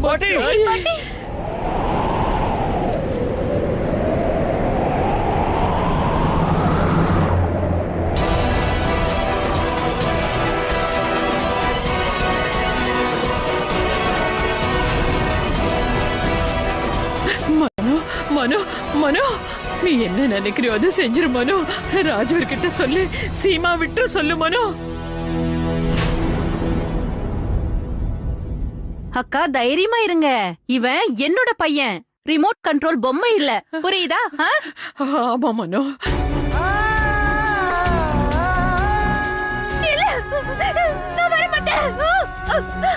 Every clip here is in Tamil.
பாட்டி மனோ மனோ நீ என்ன நினைக்கிறியோ அது செஞ்சிரு மனோ. ராஜவர் கிட்ட சொல்லி சீமா விட்டு சொல்லு மனோ. அக்கா தைரியமா இருங்க. இவன் என்னோட பையன், ரிமோட் கண்ட்ரோல் பொம்மை இல்ல, புரியுதா? ஆமா மனோ.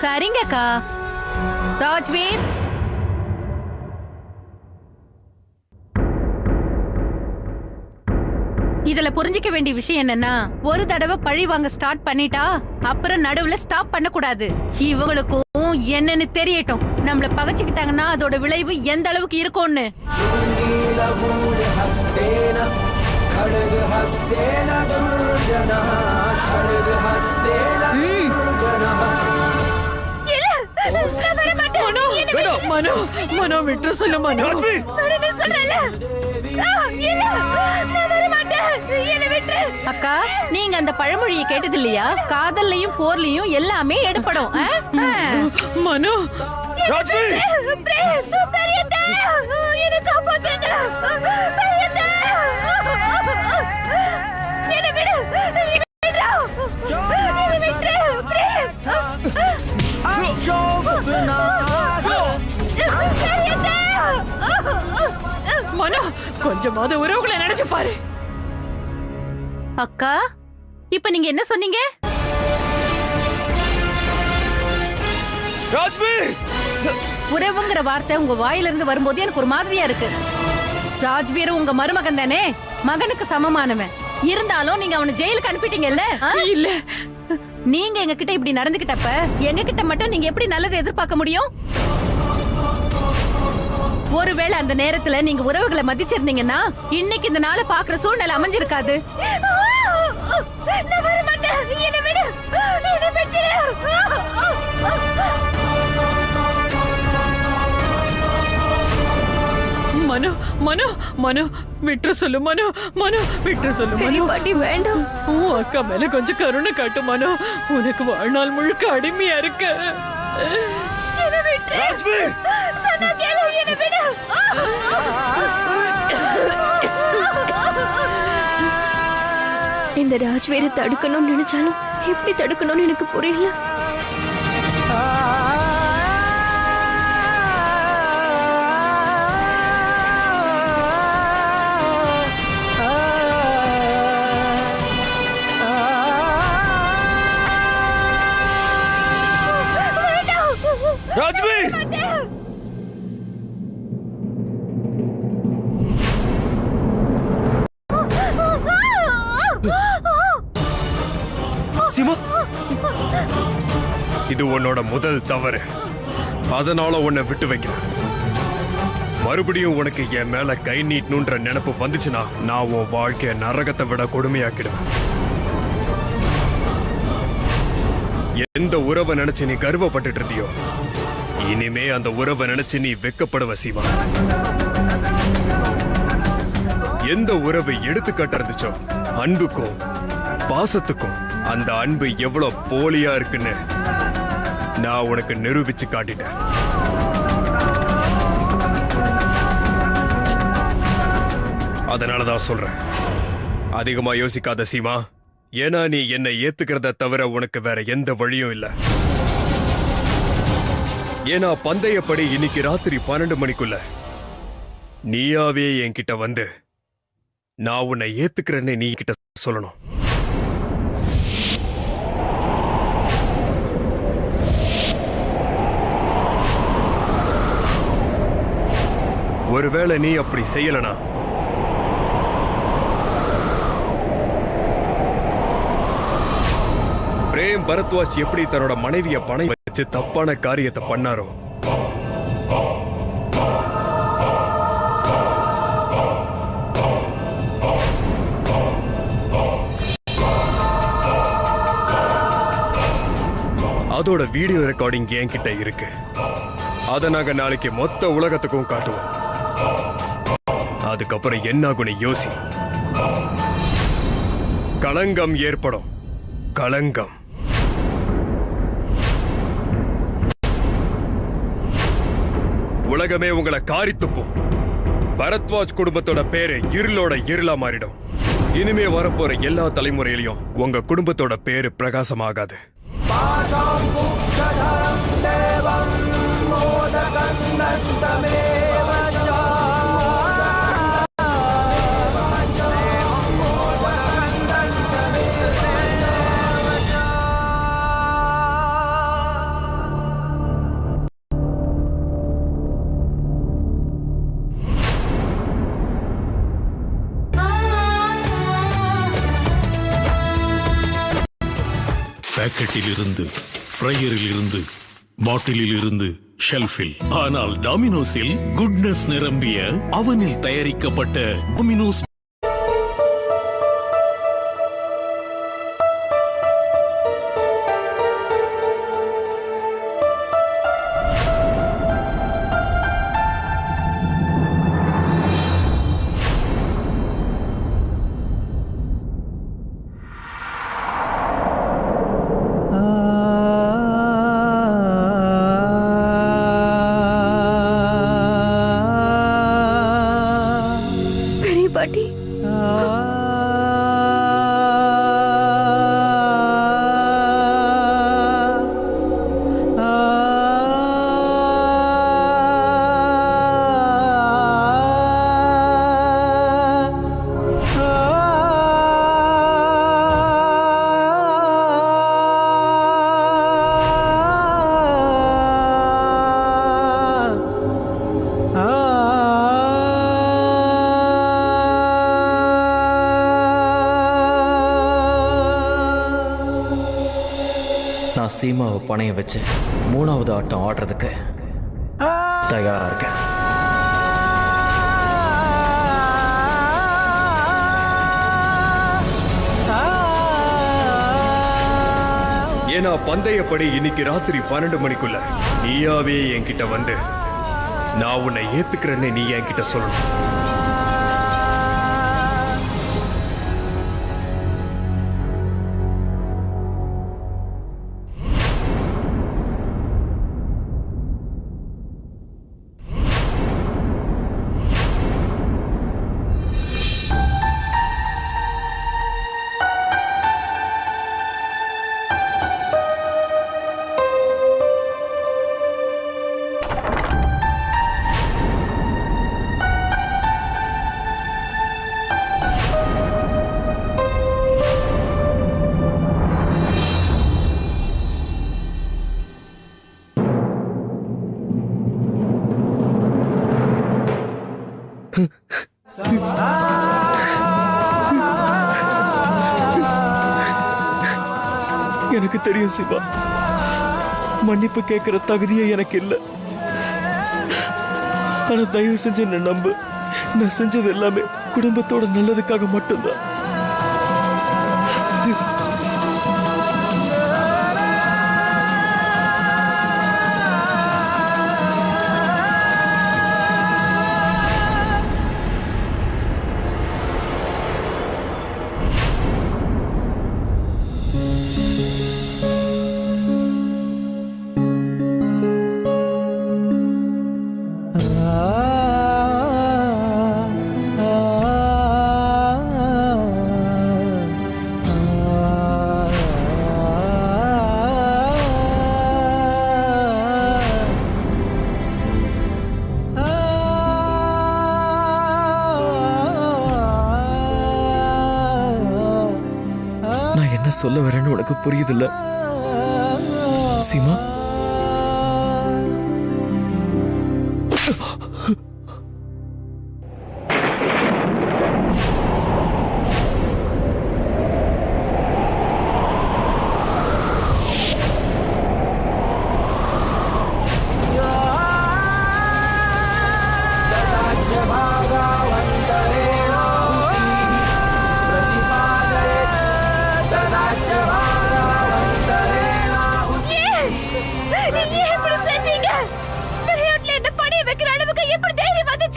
சரிங்க அக்கா. ராஜ்வீர், இதுல புரிஞ்சிக்க வேண்டிய விஷயம் என்னன்னா, ஒரு தடவை பழி வாங்க ஸ்டார்ட் பண்ணிட்டா அப்புறம் நடுவுல ஸ்டாப் பண்ண கூடாது. இவங்களுக்கும் என்னன்னு தெரியட்டும். நம்மள பகச்சுக்கிட்டாங்கன்னா அதோட விளைவு எந்த அளவுக்கு இருக்கும்னு. மனோ மனோ விட்டு சொல்லு மனோ. அக்கா, நீங்க அந்த பழமொழியை கேட்டது இல்லையா? காதல்லையும் போர்லயும் எல்லாமே எடுப்படும். மனோ மனோ கொஞ்சமாவது உறவுகளை நினைச்சு பாரு. அக்கா, இப்ப நீங்க என்ன சொன்னீங்க? உறவுங்கிற வார்த்தை உங்க வாயில இருந்து வரும்போது எனக்கு ஒரு மாதிரியா இருக்கு. ராஜ்வீர் உங்க மருமகன் தானே, மகனுக்கு சமமானவன். இருந்தாலும் நீங்க அவனை ஜெயிலுக்கு அனுப்பிட்டீங்கல்ல? இல்ல, நீங்க எங்க கிட்ட இப்படி நடந்துகிட்டப்ப எங்க கிட்ட மட்டும் நீங்க எப்படி நல்லது எதிர்பார்க்க முடியும்? ஒருவேளை அந்த நேரத்துல நீங்க உறவுகளை மதிச்சிருந்தீங்கன்னா இன்னைக்கு இந்த நாளை பாக்குற சூழ்நிலை அமைஞ்சிருக்காது. மனோ மனோ மனோ விட்டு சொல்லு மனோ. மனோ விட்டு சொல்லு மனோ. பாட்டி வேண்டாம். உன் அக்கா மேல கொஞ்சம் கருணை காட்டு மனோ. உனக்கு வாழ்நாள் முழுக்க அடிமையா இருக்க. இந்த ராஜ்வீரை தடுக்கணும்னு நினைச்சாலும் எப்படி தடுக்கணும்னு எனக்கு புரியல. ராஜ்வீர் சீமா, இது உன்னோட முதல் தவறு. அதனால உன்னை விட்டு வைக்கிறேன். மறுபடியும் உனக்கு என் மேல கை நீட்டணுன்ற நினைப்பு வந்துச்சுன்னா நான் உன் வாழ்க்கைய நரகத்தை விட கொடுமையாக்கிடுவேன். எந்த உறவை நினைச்சு நீ கர்வப்பட்டு இருந்தியோ, இனிமே அந்த உறவை நினைச்சு நீ வெக்கப்படுவ சீமா. எந்த உறவை எடுத்துக்காட்ட இருந்துச்சோ, அன்புக்கும் பாசத்துக்கும், அந்த அன்பு எவ்வளவு போலியா இருக்குன்னு நான் உனக்கு நிரூபிச்சு காட்டிட்டேன். அதனாலதான் சொல்றேன், அதிகமா யோசிக்காத சீமா. ஏன்னா நீ என்னை ஏத்துக்கிறத தவிர உனக்கு வேற எந்த வழியும் இல்ல. ஏன்னா பந்தயப்படி இன்னைக்கு ராத்திரி 12 மணிக்குள்ள நீயாவே என்கிட்ட வந்து நான் உன்னை ஏத்துக்கிறேன்னு நீ கிட்ட சொல்லணும். ஒருவேளை நீ அப்படி செய்யலனா பிரேம் பரத்வாஜ் எப்படி தன்னோட மனைவிய பணம் வச்சு தப்பான காரியத்தை பண்ணாரோ, அதோட வீடியோ ரெக்கார்டிங் என்கிட்ட இருக்கு. அதை நாங்க நாளைக்கு மொத்த உலகத்துக்கும் காட்டுவோம். அதுக்கப்புறம் என்ன ஆகும்னு யோசி. களங்கம் ஏற்படும். களங்கம். உலகமே உங்களை காரி துப்பும். பரத்வாஜ் குடும்பத்தோட பேரு இருளோட இருளா மாறிடும். இனிமே வரப்போற எல்லா தலைமுறையிலையும் உங்க குடும்பத்தோட பேரு பிரகாசமாகாது. பாக்கெட்டில் இருந்து, ஃப்ரையரில் இருந்து, பாட்டிலில் இருந்து, ஷெல்ஃபில். ஆனால் டாமினோஸில் குட்னஸ் நிரம்பிய அவனில் தயாரிக்கப்பட்ட டாமினோஸ் பாட்டி. நான் சீமாவை பணைய வச்சு 3வது ஆட்டம் ஆடுறதுக்கு தயாரா இருக்கேன். ஏன்னா பந்தயப்படி இன்னைக்கு ராத்திரி 12 மணிக்குள்ள நீயாவே என்கிட்ட வந்து நான் உன்னை ஏத்துக்கிறேன்னு நீ என்கிட்ட சொல்லணும். எனக்கு தெரியும் சிவா, மன்னிப்பு கேட்கிற தகுதியே எனக்கு இல்லை. ஆனா தயவு செஞ்சு என்ன நம்பு. நான் செஞ்சது எல்லாமே குடும்பத்தோட நல்லதுக்காக மட்டும்தான். சொல்ல வரேன்னு உனக்கு புரியுதில்ல சீமா?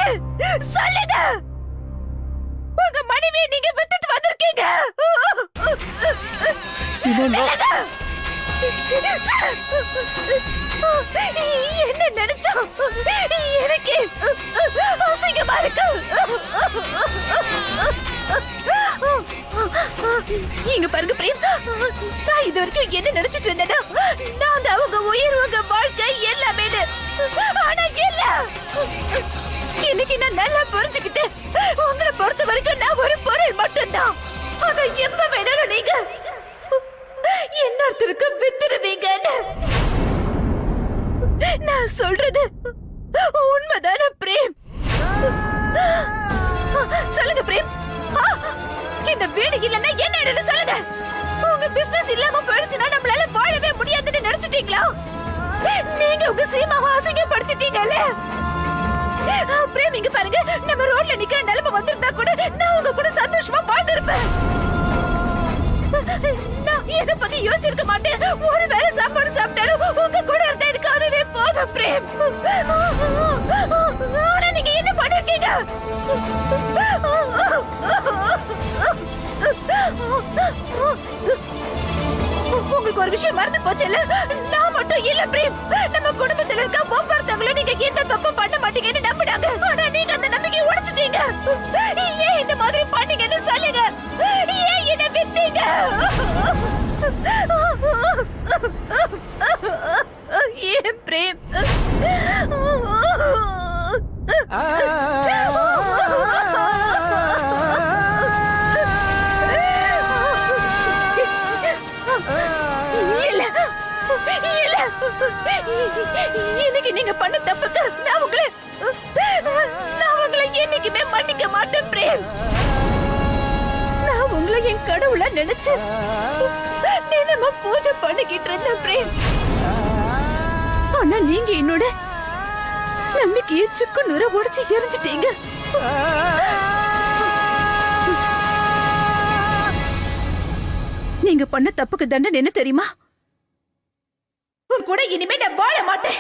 என்னாச்சு சொல்லுங்க. உங்க மனைவியை நீங்க வித்துட்டு வந்திருக்கீங்க. என்ன நினைச்சா எனக்கு அசிங்கமா இருக்கு. இங்க பாருங்க பிரேம், நான் இது வரைக்கும் என்ன நினைச்சிட்டு இருந்தேன்னா நான் அவங்க உயிர் உங்க வாழ்க்கை எல்லாமே. ஆனா இல்ல, இன்னைக்கு நான் நல்லா புரிஞ்சுக்கிட்டேன். உங்களை பொறுத்த வரைக்கும் நான் ஒரு பொருள் மட்டும்தான். அதை எப்ப வேணாலும் நீங்க இன்னொருத்தருக்கு வித்துருவீங்கன்னு. நான் சொல்றது உண்மைதான பிரேம்? சொல்லுங்க பிரேம். இந்த வீடு இல்லன்னா என்ன சொல்லுங்க. உங்க பிசினஸ் இல்லாம போயிடுச்சுன்னா நம்மளால வாழவே முடியாதுன்னு நினைச்சிட்டீங்களா? நீங்க உங்க சீமாவை அசிங்கப்படுத்திட்டீங்கல்ல. பிரேம் இங்க பாருங்க, நம்ம ரோட்ல நிக்கிற நிலைமை வந்திருந்தா கூட நான் உங்க கூட சந்தோஷமா வாழ்ந்திருப்பேன். நான் எதை பத்தி யோசிச்சிருக்க மாட்டேன். ஒரு வேளை சாப்பாடு சாப்பிட்டாலும் உங்க கூட இருந்தா எனக்கு அதுவே போதும் பிரேம். ஆனா நீங்க என்ன பண்ணிருக்கீங்க? உங்களுக்கு ஒரு விஷயம் மறந்து போச்சு இல்ல? நான் மட்டும் இல்ல பிரேம், நம்ம குடும்பத்துல இருக்க ஒவ்வொருத்தவங்களும் நீங்க எந்த தப்பு பண்ண மாட்டீங்கன்னு நம்பினாங்க. ஆனா நீங்க அந்த நம்பிக்கையை உடைச்சிட்டீங்க. ஏன் இந்த மாதிரி பண்ணீங்கன்னு சொல்லுங்க. ஏன் என்ன வித்தீங்க? ஏன் பிரேம்? இன்னைக்கு நீங்க பண்ண தப்புக்கு நான் உங்களை என்னைக்குமே மன்னிக்க மாட்டேன் பிரேம். நான் உங்களை என் கடவுளா நினைச்சு தினமும் பூஜை பண்ணிக்கிட்டு இருந்தேன் பிரேம். ஆனா நீங்க என்னோட நம்பிக்கையை சுக்கு நூற உடைச்சு எரிஞ்சிட்டீங்க. நீங்க பண்ண தப்புக்கு தண்டனை என்ன தெரியுமா? கூட இனிமே நான் வாழ மாட்டேன்.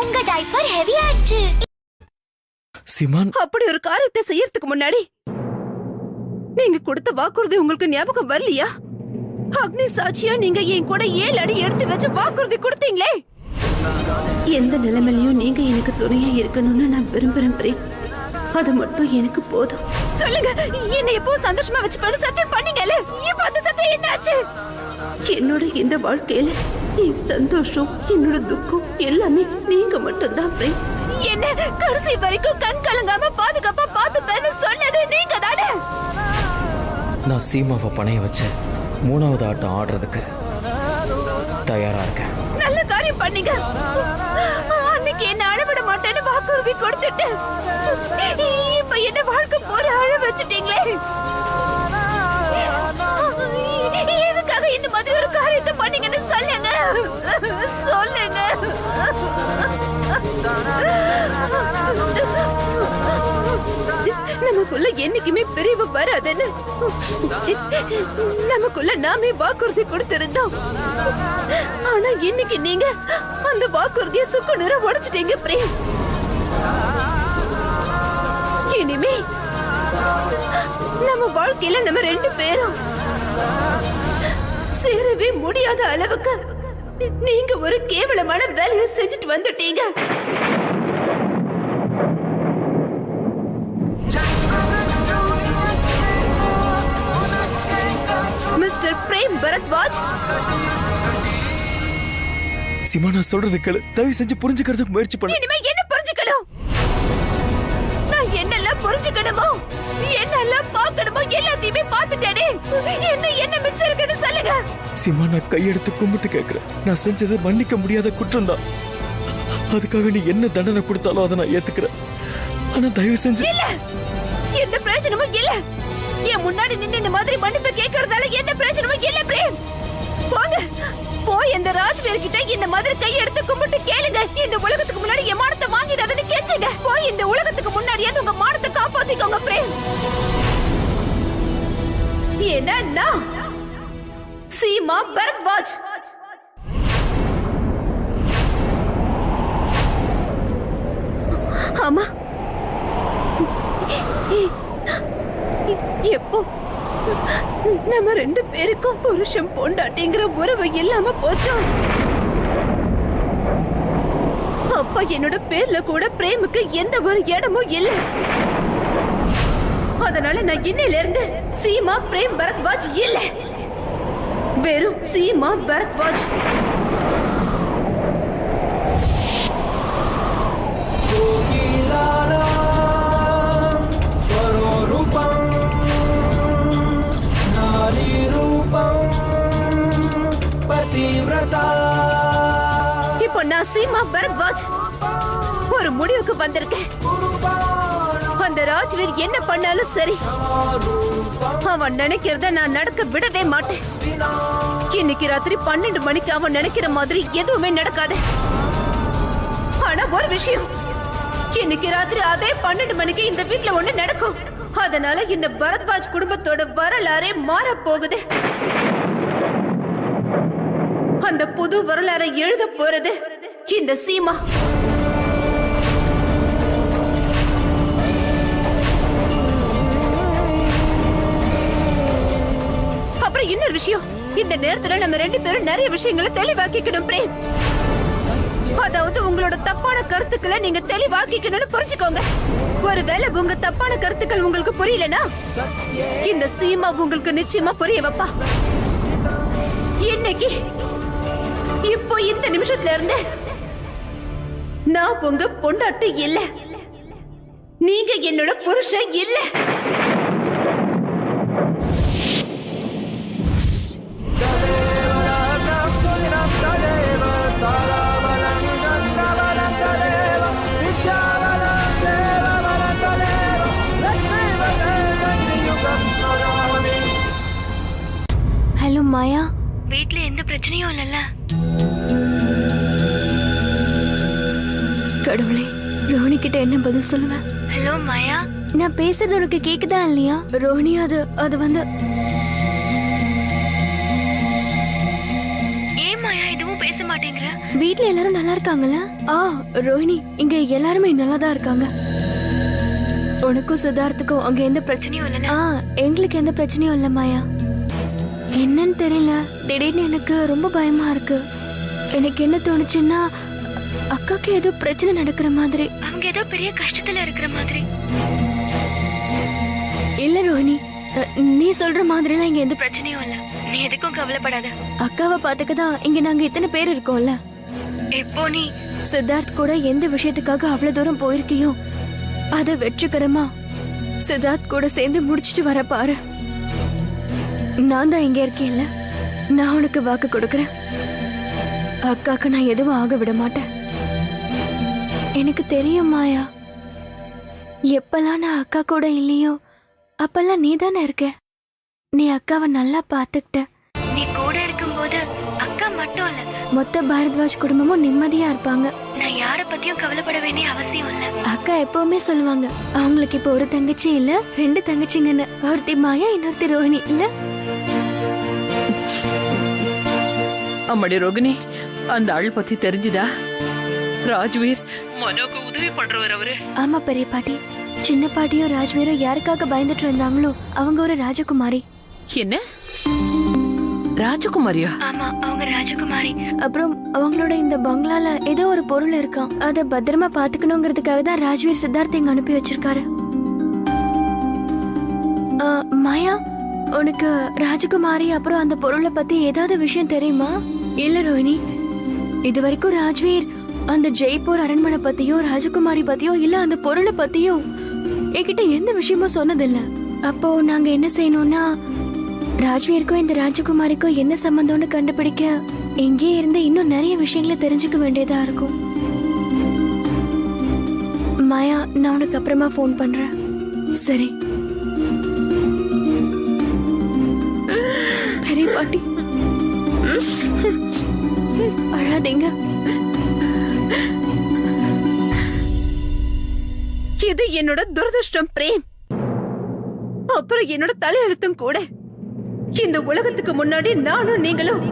உங்க டைப்பர் ஹெவி ஆயிடுச்சு. சிமான், அப்படி ஒரு காரியத்தை செய்யறதுக்கு முன்னாடி நீங்க கொடுத்த வாக்குறுதி உங்களுக்கு ஞாபகம் வரலையா? அக்னி சாட்சியா நீங்க என் கூட 7 அடி எடுத்து வச்சு வாக்குறுதி கொடுத்தீங்களே. எந்த நிலைமையிலும் நீங்க எனக்கு துணையா இருக்கணும்னு நான் விரும்புறேன் பிரேம். அது மட்டும் எனக்கு போதும். சொல்லுங்க, என்ன எப்போ சந்தோஷமா வச்சுப்பாரு சத்தியம் பண்ணீங்கல்ல. இப்ப அந்த சத்தியம் என்னாச்சு? என்னோட இந்த வாழ்க்கையில என் சந்தோஷம், என்னோட துக்கம் எல்லாமே நீங்க மட்டும்தான் பிரேம். என்ன கடைசி வரைக்கும் கண் கலங்காம பாதுகாப்பா பாத்துப்பேன்னு சொன்னது நீங்க தானே. நான் சீமாவை பணைய வச்ச 3வது ஆட்டம் ஆடுறதுக்கு தயாரா இருக்கேன். நல்ல காரியம் பண்ணீங்க. அன்னைக்கு என்ன அளவிட மாட்டேன்னு வாக்குறுதி கொடுத்துட்டு இப்ப என்ன வாழ்க்கை போற அழ வச்சுட்டீங்களே. எதுக்காக இந்த மாதிரி ஒரு காரியத்தை பண்ணீங்கன்னு சொல்லுங்க. சொல்லுங்க. நமக்குள்ள என்னைக்குமே பிரிவு வராதுன்னு நமக்குள்ள நாமே வாக்குறுதி கொடுத்திருந்தோம். ஆனா இன்னைக்கு நீங்க அந்த வாக்குறுதியை சுக்கு நூற உடைச்சிட்டீங்க பிரேம். இனிமே நம்ம வாழ்க்கையில நம்ம 2 பேரும் சேரவே முடியாத அளவுக்கு நீங்க ஒரு கேவலமான வேலையை செஞ்சுட்டு வந்துட்டீங்க. Mister frame Bharadwaj. சிமா, நான் சொல்றது கேளு. தயவு செஞ்சு புரிஞ்சுக்கிறதுக்கு முயற்சி பண்ணு. இனிமே என்ன புரிஞ்சுக்கணும்? நான் என்னெல்லாம் புரிஞ்சுக்கணுமோ, என்னெல்லாம் பார்க்கணுமோ எல்லாத்தையுமே பார்த்துட்டேனே. என்ன மிச்சம் இருக்குன்னு சொல்லுங்க. சிமா, நான் கையெடுத்து கும்பிட்டு கேட்கிறேன். நான் செஞ்சது மன்னிக்க முடியாத குற்றம் தான். அதுக்காக நீ என்ன தண்டனை கொடுத்தாலும் அதை நான் ஏத்துக்கிறேன். ஆனா தயவு செஞ்சு இல்ல, எந்த பிரயோஜனமும் இல்ல. என் முன்னாடி நின்று இந்த மாதிரி மன்னிப்பு கேட்கறதால எந்த பிரயோஜனமும் இல்ல பிரேம். போங்க, போய் இந்த ராஜ்வீர் கிட்ட இந்த மாதிரி கையெடுத்து கும்பிட்டு கேளுங்க. இந்த உலகத்துக்கு முன்னாடி என் மானத்தை வாங்கிடாதுன்னு கேச்சுங்க. போய் இந்த உலகத்துக்கு முன்னாடியே உங்க மானத்தை காப்பாத்திக்கோங்க பிரேம். என்ன சீமா பரத்வாஜ். ஆமா, எப்போ நம்ம 2 பேருக்கும் புருஷன் பொண்டாட்டிங்கிற உறவு இல்லாம போச்சோம், அப்ப என்னோட பேர்ல கூட பிரேமுக்கு எந்த ஒரு இடமும் இல்ல. அதனால நான் இன்னையில இருந்து சீமா பிரேம் பரத்வாஜ் இல்ல, வெறும் சீமா பரத்வாஜ். இப்போ நான் சீமா பரத்வாஜ் ஒரு முடிவுக்கு வந்திருக்கேன். அந்த ராஜ்வீர் என்ன பண்ணாலும் சரி, அவன் நினைக்கிறத நான் நடக்க விடவே மாட்டேன். இன்னைக்கு ராத்திரி 12 மணிக்கு அவன் நினைக்கிற மாதிரி எதுவுமே நடக்காது. ஆனா ஒரு விஷயம், இன்னைக்கு ராத்திரி அதே 12 மணிக்கு இந்த வீட்ல ஒண்ணு நடக்கும். அதனால இந்த பரத்வாஜ் குடும்பத்தோட வரலாறே மாற போகுது. அந்த புது வரலாறை எழுத போறது இந்த சீமா. அப்புறம் இன்னொரு விஷயம், இந்த நேரத்துல நம்ம 2 பேரும் நிறைய விஷயங்களை தெளிவாக்கிக்கணும் பிரேம். அதாவது உங்களோட தப்பான கருத்துக்களை நீங்க தெளிவாக்கிக்கணும்னு புரிஞ்சுக்கோங்க. ஒருவேளை உங்க தப்பான கருத்துக்கள் உங்களுக்கு புரியலனா இந்த சீமா உங்களுக்கு நிச்சயமா புரிய வைப்பா. இன்னைக்கு இப்போ இந்த நிமிஷத்துல இருந்து நான் உங்க பொண்டாட்டி இல்ல, நீங்க என்னோட புருஷன் இல்ல. ஹலோ மாயா, வீட்ல எந்த பிரச்சனையும் இல்லல்ல? கடவுளே, ரோஹிணி கிட்ட என்ன பதில் சொல்லுவேன்? ஹலோ மாயா, நான் பேசுறது உனக்கு கேக்குதா இல்லையா? ரோஹிணி அது வந்து ஏன் மாயா எதுவும் பேச மாட்டேங்கிற? வீட்ல எல்லாரும் நல்லா இருக்காங்களா? ரோஹிணி, இங்க எல்லாருமே நல்லா தான் இருக்காங்க. உனக்கும் சித்தார்த்துக்கும் அங்க எந்த பிரச்சனையும் இல்ல? எங்களுக்கு எந்த பிரச்சனையும் இல்ல மாயா. என்னன்னு தெரியல, திடீர்னு எனக்கு ரொம்ப பயமா இருக்கு. எனக்கு என்ன தோணுச்சுன்னா, அக்காக்கு ஏதோ பிரச்சனை நடக்கிற மாதிரி. அவங்க ஏதோ பெரிய கஷ்டத்துல இருக்கிற மாதிரி. இல்ல ரோஹிணி, நீ சொல்ற மாதிரிலாம் இங்க எந்த பிரச்சனையும் இல்ல, நீ எதுக்கும் கவலைப்படாத. அக்காவை பாத்துக்கதான் இங்க நாங்க இத்தனை பேர் இருக்கோம்ல. எப்போ நீ சித்தார்த் கூட எந்த விஷயத்துக்காக அவ்வளவு தூரம் போயிருக்கியோ அதை வெற்றிகரமா சித்தார்த் கூட சேர்ந்து முடிச்சிட்டு வர பாரு. நான் தான் இங்க இருக்கேன்ல, நான் உனக்கு வாக்கு கொடுக்கறேன். அக்காக்கு நான் எதுவும் ஆக விட மாட்டேன். எனக்கு தெரியும் மாயா, எப்பெல்லாம் நான் அக்கா கூட இல்லையோ அப்பெல்லாம் நீ தானே இருக்க. நீ அக்காவை நல்லா பாத்துக்கிட்ட. நீ கூட இருக்கும்போது அக்கா மட்டும் இல்ல, மொத்த பாரத்வாஜ் குடும்பமும் நிம்மதியா இருப்பாங்க. நான் யார பத்தியும் கவலைப்பட வேண்டிய அவசியம் இல்ல. அக்கா எப்பவுமே சொல்லுவாங்க, அவங்களுக்கு இப்ப ஒரு தங்கச்சி இல்ல 2 தங்கச்சிங்கன்னு. ஒருத்தி மாயா, இன்னொருத்தி ரோஹிணி இல்ல? அம்மாடி ரோகிணி, அந்த ஆள் பத்தி தெரிஞ்சுதா? ராஜ்வீர் மனோக்கு உதவி பண்றவர் அவரு. ஆமா பெரிய பாட்டி, சின்ன பாட்டியும் ராஜ்வீரும் யாருக்காக பயந்துட்டு இருந்தாங்களோ அவங்க ஒரு ராஜகுமாரி. என்ன ராஜகுமாரியா? ஆமா, அவங்க ராஜகுமாரி. அப்புறம் அவங்களோட இந்த பங்களால ஏதோ ஒரு பொருள் இருக்காம். அத பத்திரமா பாத்துக்கணுங்கிறதுக்காக தான் ராஜ்வீர் சித்தார்த் இங்க அனுப்பி வச்சிருக்காரு. மாயா, உனக்கு ராஜகுமாரி அப்புறம் அந்த பொருளை பத்தி ஏதாவது விஷயம் தெரியுமா? இல்ல ரோஹிணி, இது வரைக்கும் ராஜ்வீர் அந்த ஜெய்ப்பூர் அரண்மனை பத்தியோ ராஜகுமாரி பத்தியோ இல்ல அந்த பொருளை பத்தியோ என்கிட்ட எந்த விஷயமும் சொன்னதில்ல. அப்போ நாங்க என்ன செய்யணும்னா, ராஜ்வீருக்கும் இந்த ராஜகுமாரிக்கும் என்ன சம்பந்தம்னு கண்டுபிடிக்க இங்கே இருந்து இன்னும் நிறைய விஷயங்களை தெரிஞ்சுக்க வேண்டியதா இருக்கும். மாயா, நான் உனக்கு அப்புறமா ஃபோன் பண்றேன். சரி பெரிய பாட்டி. அழாதீங்க. இது என்னோட துரதிருஷ்டம் பிரேம். அப்புறம் என்னோட தலையெழுத்தும் கூட. இந்த உலகத்துக்கு முன்னாடி நானும் நீங்களும்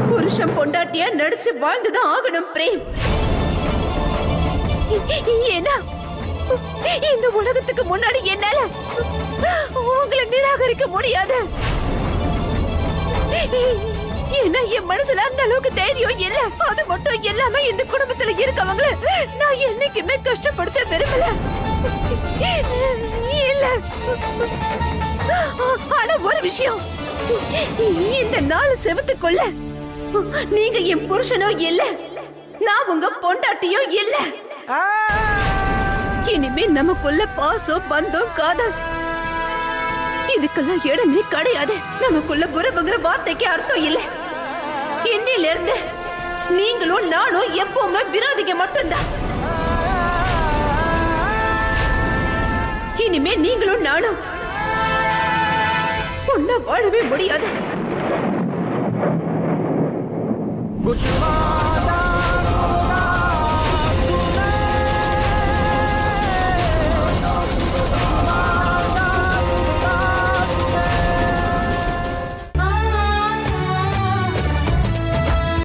புருஷன் பொண்டாட்டியா நடிச்சு வாழ்ந்துதான் ஆகணும் பிரேம். ஏன்னா இந்த உலகத்துக்கு முன்னாடி என்னால உங்களை நிராகரிக்க முடியாது. ஏன்னா என் மனசுல அந்த அளவுக்கு தைரியம் இல்ல. அது மட்டும் எல்லாமே இந்த குடும்பத்துல இருக்கவங்கள நான் என்னைக்குமே கஷ்டப்படுத்த விரும்பல. இல்ல, ஆனா ஒரு விஷயம், இந்த 4 செவத்துக்குள்ள நீங்க என் புருஷனோ இல்ல, நான் உங்க பொண்டாட்டியோ இல்ல. இனிமே நமக்குள்ள பாசம், பந்தம், காதல் இதுக்கெல்லாம் இடமே கிடையாது. நமக்குள்ள உறவுங்கிற வார்த்தைக்கு அர்த்தம் இல்ல. இன்னில இருந்து நீங்களும் நானும் எப்பவுமே விரோதிங்க மட்டும்தான். இனிமே நீங்களும் நானும் ஒன்னா வாழவே முடியாது.